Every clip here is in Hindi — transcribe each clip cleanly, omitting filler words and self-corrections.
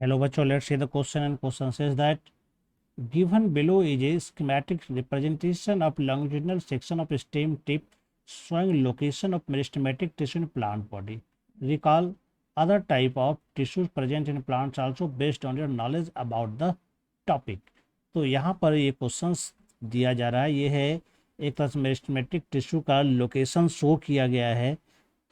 Hello, bachcho. Let's see the question. And question says that given below is a schematic representation of longitudinal section of stem tip showing location of meristematic tissue in plant body. Recall other type of tissues present in plants also based on your knowledge about the topic. तो यहाँ पर ये क्वेश्चंस दिया जा रहा है, ये है एक तरह से मेरिस्टेमेटिक टिश्यू का लोकेशन शो किया गया है।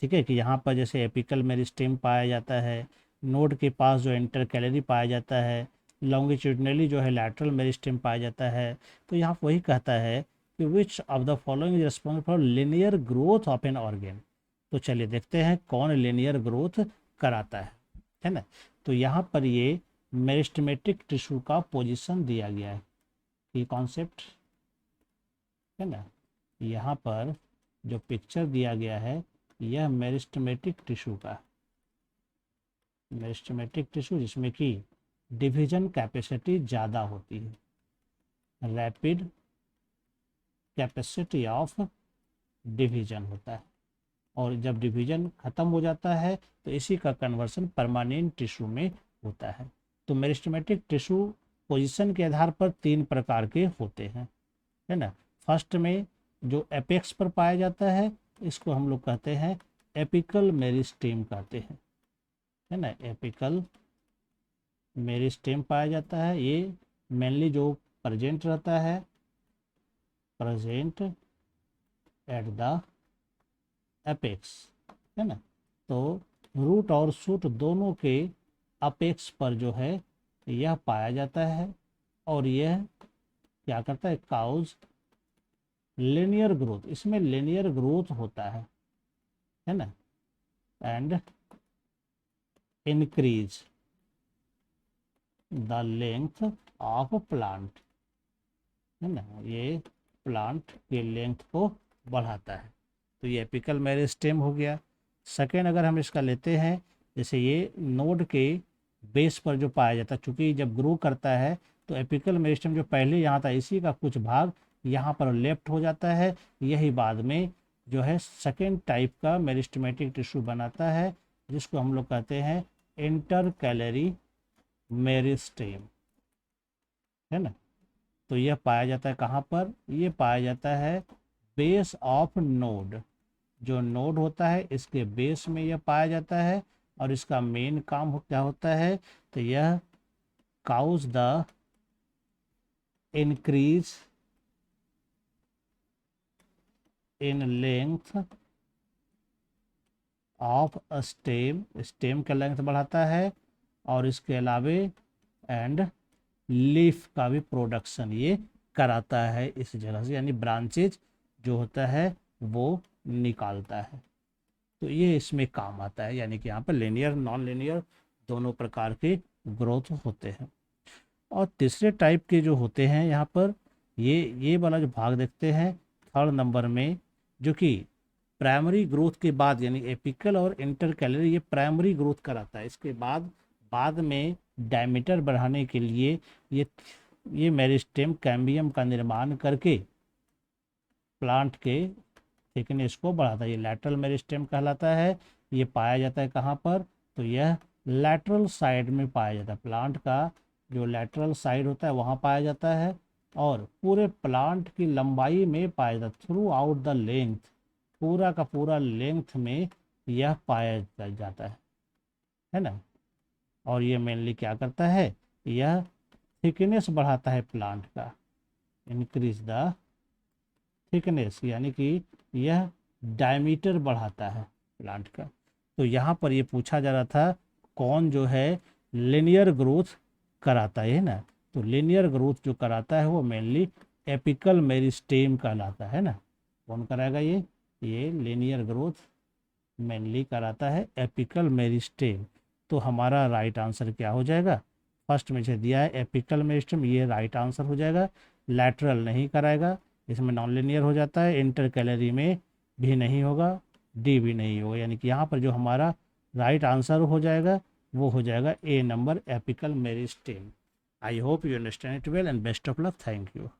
ठीक है कि यहाँ पर जैसे एपिकल मेरिस्टेम पाया जाता है, नोड के पास जो इंटरकैलरी पाया जाता है, लॉन्गिट्यूडनली जो है लैटरल मेरिस्टेम पाया जाता है। तो यहाँ वही कहता है कि which of the following is responsible for linear growth of N organ. तो चलिए देखते हैं कौन लिनियर ग्रोथ कराता है ना। तो यहाँ पर ये मेरिस्टेमेटिक टिश्यू का पोजीशन दिया गया है, ये कॉन्सेप्ट है ना। यहाँ पर जो पिक्चर दिया गया है यह मेरिस्टेमेटिक टिश्यू का, मेरिस्टेमेटिक टिश्यू जिसमें कि डिवीजन कैपेसिटी ज़्यादा होती है, रैपिड कैपेसिटी ऑफ डिवीजन होता है, और जब डिवीजन ख़त्म हो जाता है तो इसी का कन्वर्सन परमानेंट टिश्यू में होता है। तो मेरिस्टेमेटिक टिश्यू पोजीशन के आधार पर 3 प्रकार के होते हैं, है ना। फर्स्ट में जो एपेक्स पर पाया जाता है इसको हम लोग कहते हैं एपिकल मेरिस्टेम कहते हैं, है ना। एपिकल मेरिस्टेम पाया जाता है, ये मेनली जो प्रेजेंट रहता है, प्रेजेंट एट द एपेक्स, है ना। तो रूट और शूट दोनों के अपेक्स पर जो है यह पाया जाता है, और यह क्या करता है, काउज लिनियर ग्रोथ, इसमें लिनियर ग्रोथ होता है ना, and increase the length of plant, है ना, ये प्लांट के लेंथ को बढ़ाता है। तो ये एपिकल मेरिस्टेम हो गया। सेकेंड अगर हम इसका लेते हैं, जैसे ये नोड के बेस पर जो पाया जाता है, चूँकि जब ग्रो करता है तो एपिकल मेरिस्टेम जो पहले यहाँ था इसी का कुछ भाग यहाँ पर लेफ्ट हो जाता है, यही बाद में जो है सेकेंड टाइप का मेरिस्टेमेटिक टिश्यू बनाता है, जिसको हम लोग कहते हैं इंटरकैलरी मेरिस्टेम, है ना। तो यह पाया जाता है कहाँ पर, ये पाया जाता है बेस ऑफ नोड, जो नोड होता है इसके बेस में यह पाया जाता है, और इसका मेन काम क्या होता है, तो यह cause the increase in length of stem, stem का लेंथ बढ़ाता है, और इसके अलावे एंड लीफ का भी प्रोडक्शन ये कराता है इस जगह से, यानी ब्रांचेज जो होता है वो निकालता है। तो ये इसमें काम आता है, यानी कि यहाँ पर लिनियर नॉन लिनियर दोनों प्रकार के ग्रोथ होते हैं। और तीसरे टाइप के जो होते हैं यहाँ पर, ये वाला जो भाग देखते हैं थर्ड नंबर में, जो कि प्राइमरी ग्रोथ के बाद, यानी एपिकल और इंटरकैलरी ये प्राइमरी ग्रोथ कराता है, इसके बाद में डायमीटर बढ़ाने के लिए ये मेरिस्टेम कैम्बियम का निर्माण करके प्लांट के थिकनेस को बढ़ाता है। ये लैटरल मेरिस्टेम कहलाता है। ये पाया जाता है कहाँ पर, तो यह लैटरल साइड में पाया जाता है, प्लांट का जो लैटरल साइड होता है वहाँ पाया जाता है, और पूरे प्लांट की लंबाई में पाया जाता है, थ्रू आउट द लेंथ, पूरा का पूरा लेंथ में यह पाया जाता है ना। और ये मेनली क्या करता है, यह थिकनेस बढ़ाता है प्लांट का, इंक्रीज द थिकनेस, यानी कि यह डायमीटर बढ़ाता है प्लांट का। तो यहाँ पर ये पूछा जा रहा था कौन जो है लिनियर ग्रोथ कराता है ना। तो लिनियर ग्रोथ जो कराता है वो मेनली एपिकल मेरिस्टेम कहलाता है ना। कौन कराएगा ये लिनियर ग्रोथ मेनली कराता है एपिकल मेरिस्टेम। तो हमारा राइट आंसर क्या हो जाएगा, फर्स्ट में से दिया है एपिकल मेरिस्टेम, ये राइट आंसर हो जाएगा। लैटरल नहीं कराएगा, इसमें नॉन लिनियर हो जाता है, इंटरकैलरी में भी नहीं होगा, डी भी नहीं होगा, यानी कि यहाँ पर जो हमारा राइट आंसर हो जाएगा वो हो जाएगा A number, apical meristem. I hope you understand it well and best of luck, thank you.